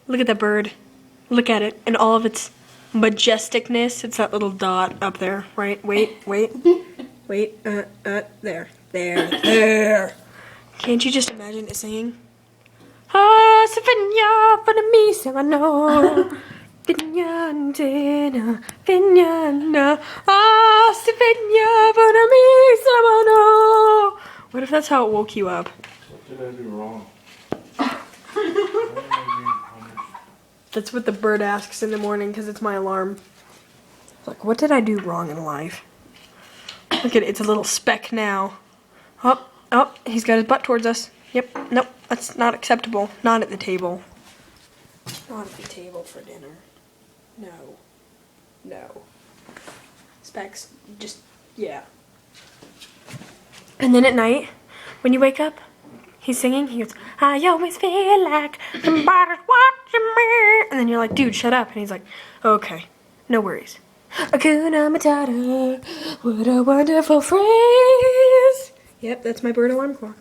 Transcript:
Look at that bird. Look at it in all of its majesticness. It's that little dot up there, right? Wait. Wait, there. Can't you just imagine it singing? Ah, Savignon, for the me, Savignon. Vignon, Vignon, ah, Savignon, for the me, Savignon. What if that's how it woke you up? What did I do wrong? That's what the bird asks in the morning because it's my alarm. It's like, what did I do wrong in life? Look at it, it's a little speck now. Oh, he's got his butt towards us. Yep, nope, that's not acceptable. Not at the table. Not at the table for dinner. No. Specks, just, yeah. And then at night, when you wake up, he's singing, he goes, I always feel like somebody's watching me. And then you're like, dude, shut up. And he's like, okay, no worries. Hakuna Matata, what a wonderful phrase. Yep, that's my bird alarm clock.